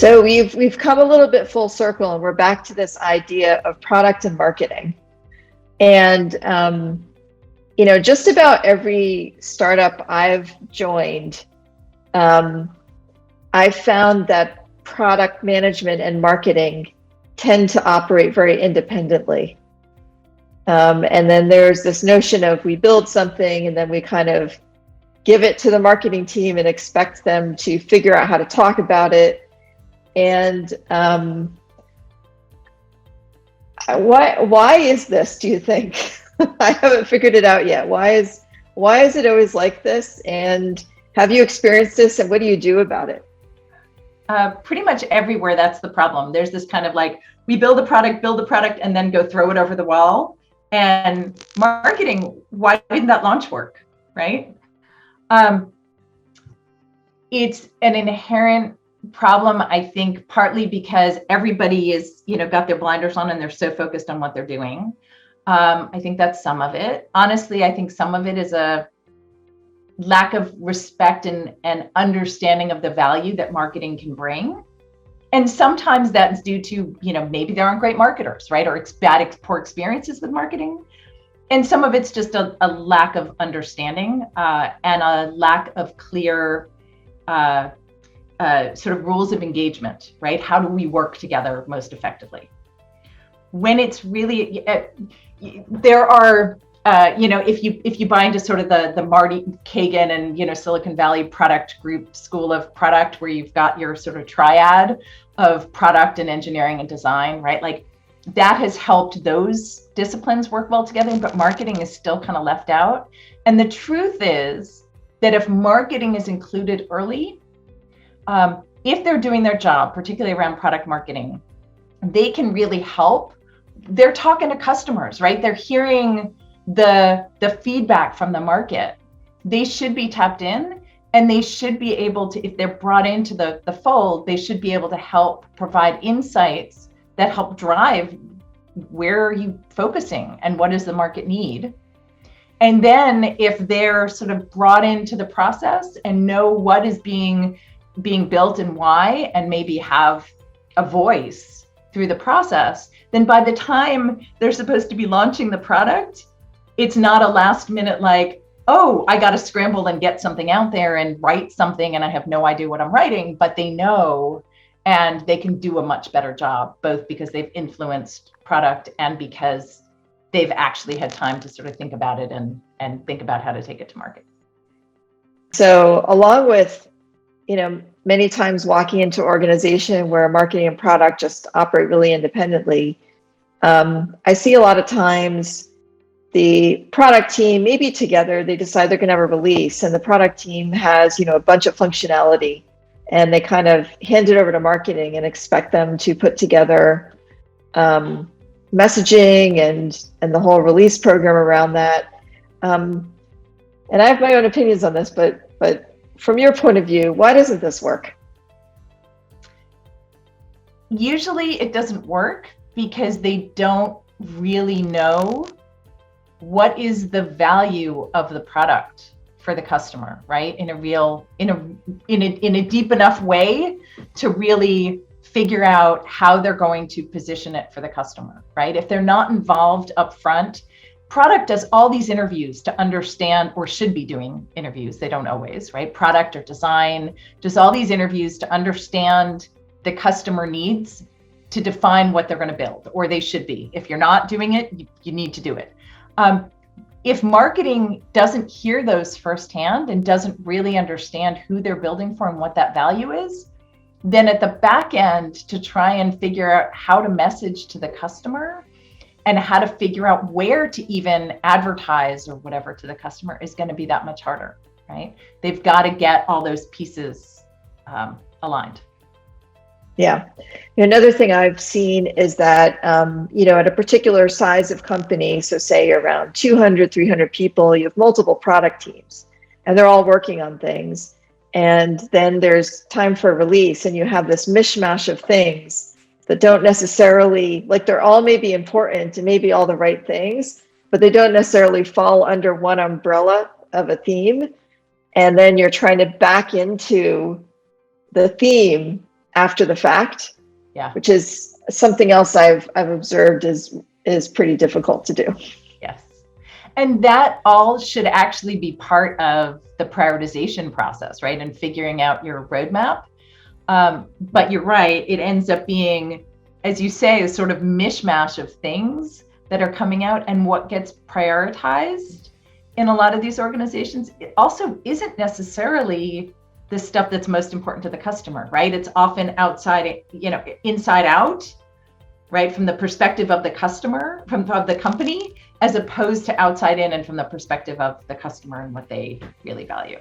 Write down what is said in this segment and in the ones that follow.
So we've come a little bit full circle, and we're back to this idea of product and marketing. And just about every startup I've joined, I've found that product management and marketing tend to operate very independently. And then there's this notion of we build something and then we kind of give it to the marketing team and expect them to figure out how to talk about it. And why is this, do you think? I haven't figured it out yet. Why is it always like this? And have you experienced this, and what do you do about it? Pretty much everywhere, that's the problem. There's this kind of like, we build a product, and then go throw it over the wall. And marketing, why didn't that launch work, right? It's an inherent problem, I think, partly because everybody is, got their blinders on and they're so focused on what they're doing. I think that's some of it. Honestly, I think some of it is a lack of respect and understanding of the value that marketing can bring. And sometimes that's due to, maybe there aren't great marketers, right? Or it's poor experiences with marketing. And some of it's just a lack of understanding and a lack of clear sort of rules of engagement, right? How do we work together most effectively? When it's really, there are, if you buy into sort of the Marty Kagan and, Silicon Valley product group school of product, where you've got your sort of triad of product and engineering and design, right? Like that has helped those disciplines work well together, but marketing is still kind of left out. And the truth is that if marketing is included early, if they're doing their job, particularly around product marketing, they can really help. They're talking to customers, right? They're hearing the feedback from the market. They should be tapped in, and they should be able to, if they're brought into the fold, they should be able to help provide insights that help drive where are you focusing and what does the market need. And then if they're sort of brought into the process and know what is being built and why, and maybe have a voice through the process, then by the time they're supposed to be launching the product, it's not a last minute like, oh, I got to scramble and get something out there and write something and I have no idea what I'm writing, but they know, and they can do a much better job, both because they've influenced product and because they've actually had time to sort of think about it and think about how to take it to market. So along with, many times walking into an organization where marketing and product just operate really independently, I see a lot of times the product team, maybe together, they decide they're going to have a release, and the product team has, a bunch of functionality, and they kind of hand it over to marketing and expect them to put together messaging and the whole release program around that. And I have my own opinions on this, but from your point of view, why doesn't this work? Usually it doesn't work because they don't really know what is the value of the product for the customer, right? In a deep enough way to really figure out how they're going to position it for the customer, right? If they're not involved up front, product does all these interviews to understand, or should be doing interviews, they don't always, right? Product or design does all these interviews to understand the customer needs, to define what they're going to build, or they should be. If you're not doing it, you need to do it. If marketing doesn't hear those firsthand and doesn't really understand who they're building for and what that value is, then at the back end, to try and figure out how to message to the customer and how to figure out where to even advertise or whatever to the customer is going to be that much harder, right? They've got to get all those pieces aligned. Yeah. Another thing I've seen is that, at a particular size of company, so say around 200, 300 people, you have multiple product teams, and they're all working on things. And then there's time for release, and you have this mishmash of things that don't necessarily, like, they're all maybe important and maybe all the right things, but they don't necessarily fall under one umbrella of a theme. And then you're trying to back into the theme after the fact, Yeah. which is something else I've observed is pretty difficult to do. Yes. And that all should actually be part of the prioritization process, right? And figuring out your roadmap. But you're right, it ends up being, as you say, a sort of mishmash of things that are coming out, and what gets prioritized in a lot of these organizations, it also isn't necessarily the stuff that's most important to the customer, right? It's often outside, inside out, right? From the perspective of the customer, of the company, as opposed to outside in and from the perspective of the customer and what they really value.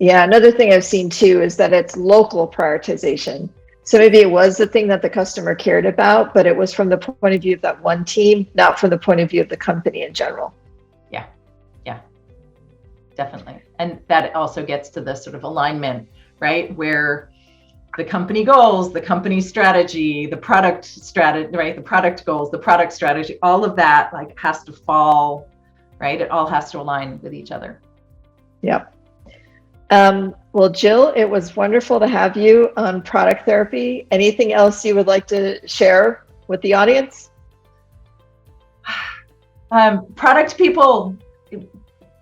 Yeah, another thing I've seen too is that it's local prioritization. So maybe it was the thing that the customer cared about, but it was from the point of view of that one team, not from the point of view of the company in general. Yeah, definitely. And that also gets to the sort of alignment, right? Where the company goals, the company strategy, the product strategy, right? The product goals, the product strategy, all of that like has to fall, right? It all has to align with each other. Yep. Well, Jill, it was wonderful to have you on Product Therapy. Anything else you would like to share with the audience? Product people,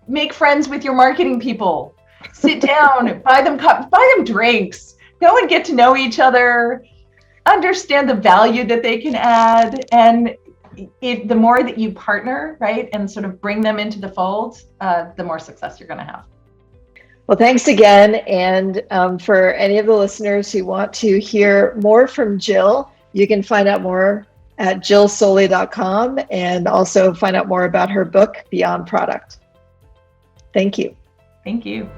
make friends with your marketing people. Sit down, buy them drinks, go and get to know each other, understand the value that they can add. And the more that you partner, right, and sort of bring them into the fold, the more success you're going to have. Well, thanks again. And for any of the listeners who want to hear more from Jill, you can find out more at jillsoley.com and also find out more about her book, Beyond Product. Thank you. Thank you.